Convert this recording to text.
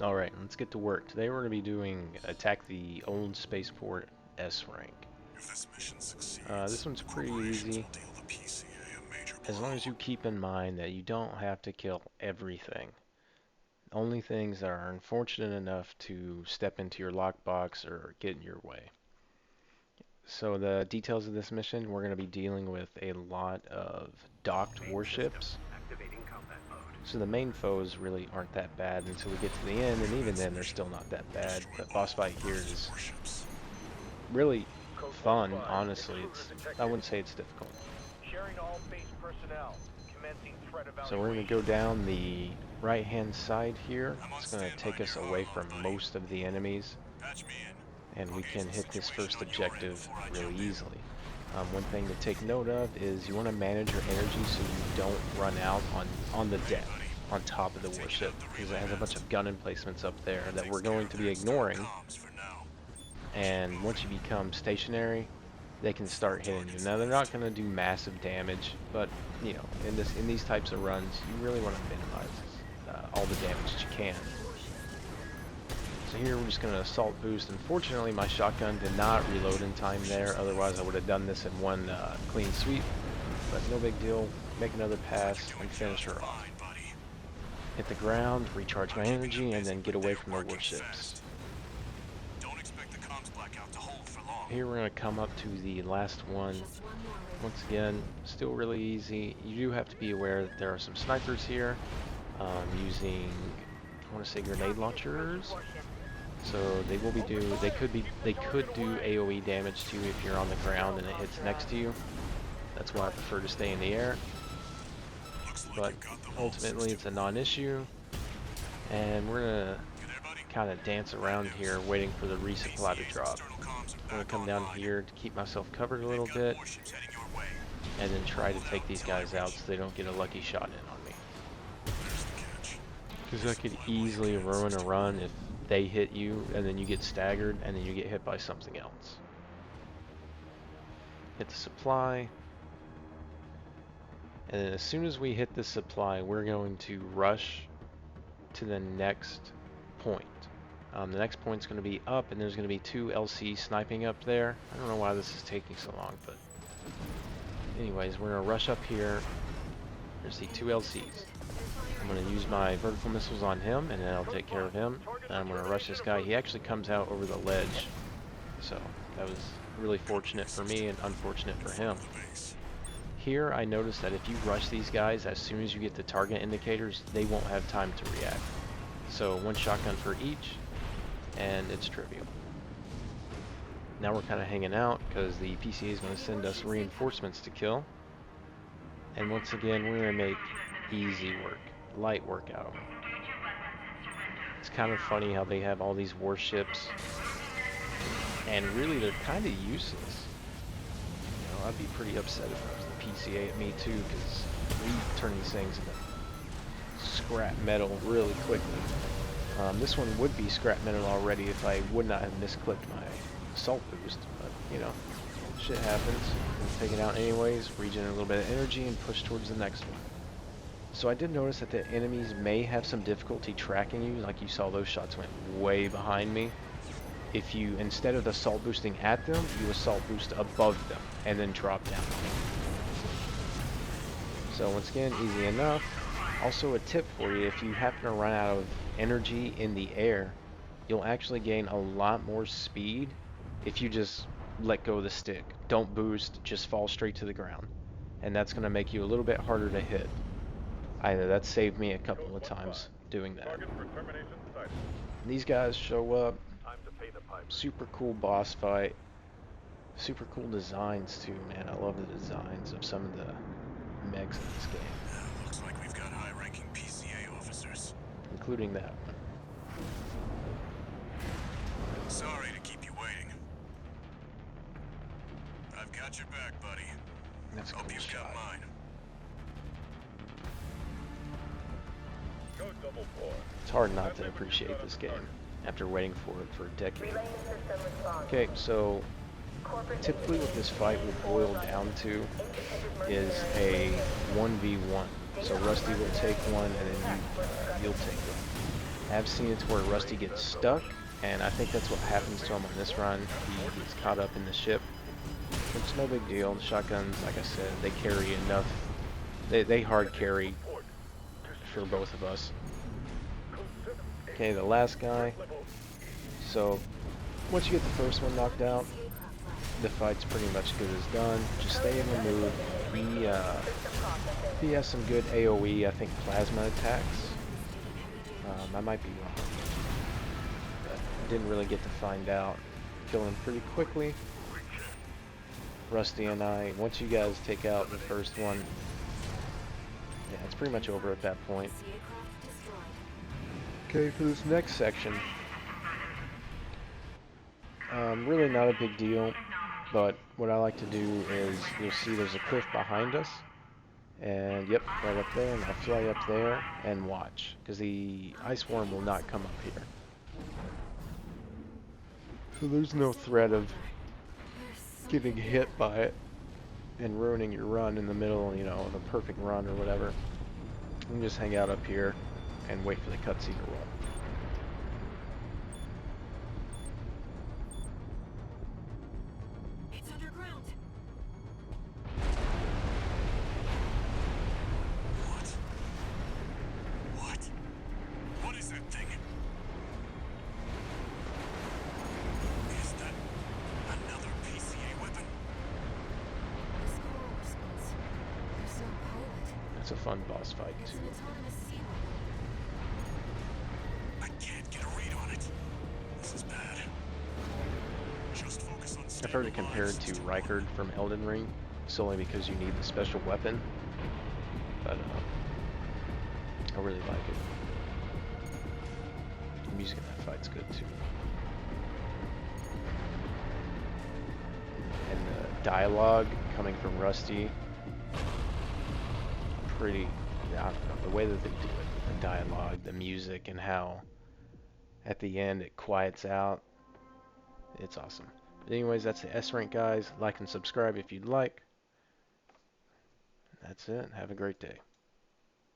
Alright, let's get to work. Today we're going to be doing Attack the Old Spaceport S rank. If this mission succeeds, This one's the pretty corporations easy, will deal the PCA a major as long as blow. you keep in mind that you don't have to kill everything. Only things that are unfortunate enough to step into your lockbox or get in your way. So the details of this mission, we're going to be dealing with a lot of docked warships. So the main foes really aren't that bad until we get to the end, and even This then they're mission still not that will bad. destroy The boss all fight here Earth's is warships. really Code fun, 1-5, honestly. intruder I detected. wouldn't say it's difficult. Sharing all base personnel. Commencing threat So we're going to evaluation. go down the right hand side here. I'm on It's going to standby take near us away Harlow, from buddy. most of the enemies, Patch me in. and I'll we gauge can the hit this situation first on your end objective before I really jump in. easily. One thing to take note of is you want to manage your energy so you don't run out on the deck, on top of the warship, because it has a bunch of gun emplacements up there that we're going to be ignoring, Comms for now. and once you become stationary, they can start hitting you. Now they're not going to do massive damage, but you know, in these types of runs, you really want to minimize all the damage that you can. So here we're just going to assault boost. Unfortunately, my shotgun did not reload in time there. Otherwise, I would have done this in one clean sweep. But no big deal. Make another pass and finish her off. Fine, buddy. Hit the ground, recharge my energy, and then get away from the Working warships. fast. Don't expect the comms blackout to hold for long. Here we're going to come up to the last one. Once again, still really easy. You do have to be aware that there are some snipers here using, I want to say, grenade launchers. So they will be they could do AoE damage to you if you're on the ground and it hits next to you. That's why I prefer to stay in the air. Looks like But you've got the whole ultimately it's a system. non-issue. And we're gonna You there, buddy? kind of dance around here waiting for the resupply to PCA's drop. external comms are I'm gonna back come down online. here to keep myself covered a They've little got bit warships heading your way. and then try to Hold take out these until I guys out reach. so they don't get a lucky shot in on me. There's the catch. Because that could easily ruin a run if they hit you and then you get staggered and then you get hit by something else. Hit the supply. And then as soon as we hit the supply, we're going to rush to the next point. The next point's going to be up, and there's going to be 2 LC sniping up there. I don't know why this is taking so long, but anyways, we're going to rush up here. There's the 2 LCs. I'm going to use my vertical missiles on him, and then I'll take care of him. And I'm going to rush this guy. He actually comes out over the ledge, so that was really fortunate for me and unfortunate for him. The base. Here, I noticed that if you rush these guys, as soon as you get the target indicators, they won't have time to react. So one shotgun for each, and it's trivial. Now we're kind of hanging out because the PCA is going to send us reinforcements to kill. And once again, we're going to make easy work, light work out of them. It's kind of funny how they have all these warships, and really they're kind of useless. You know, I'd be pretty upset if it was the PCA at me too, because we turn these things into scrap metal really quickly. This one would be scrap metal already if I would not have misclicked my assault boost, but you know, shit happens. We'll take it out anyways, regen a little bit of energy, and push towards the next one. So I did notice that the enemies may have some difficulty tracking you, like you saw those shots went way behind me. If you, instead of assault boosting at them, you assault boost above them, and then drop down. So once again, easy enough. Also a tip for you, if you happen to run out of energy in the air, you'll actually gain a lot more speed if you just let go of the stick. Don't boost, just fall straight to the ground. And that's going to make you a little bit harder to hit. That saved me a couple of times doing that. Target for termination sighted. These guys show up, Time to pay the piper. super cool boss fight. Super cool designs too, man. I love the designs of some of the megs in this game, Looks like we've got high-ranking PCA officers. including that one. Sorry to keep you waiting. I've got your back, buddy. That's a Hope cool you've shot. got mine. Code 4. It's hard not to appreciate this game after waiting for it for a decade. Okay, so typically what this fight will boil down to is a 1v1. So Rusty will take one and then you'll take one. have seen it to where Rusty gets stuck, and I think that's what happens to him on this run. He gets caught up in the ship. It's no big deal. The shotguns, like I said, they carry enough. They hard carry for both of us. Okay, the last guy. So once you get the first one knocked out, the fight's pretty much good as done. Just stay in the move. He has some good AoE, I think plasma attacks. I might be wrong, but didn't really get to find out. Kill him pretty quickly. Rusty and I, once you guys take out the first one, yeah, it's pretty much over at that point. Okay, for this next section, really not a big deal, but what I like to do is, you'll see there's a cliff behind us, and yep, right up there, and I'll fly up there and watch, because the ice worm will not come up here. So there's no threat of getting hit by it and ruining your run in the middle, you know, of a perfect run or whatever. You can just hang out up here and wait for the cutscene to roll. It's underground. What? What is that thing? Is that another PCA weapon? The scroll response. There's no pilot. That's a fun boss fight It's too. an autonomous sea I can't get a read on it. This is bad. Just focus on I've heard it compared to Rykard from Elden Ring, solely because you need the special weapon, but I really like it. The music in that fight's good too. And the dialogue coming from Rusty, pretty, I don't know, the way that they do it, the dialogue, the music, and how at the end it quiets out, it's awesome. But anyways, that's the S rank, guys. Like and subscribe if you'd like. That's it. Have a great day.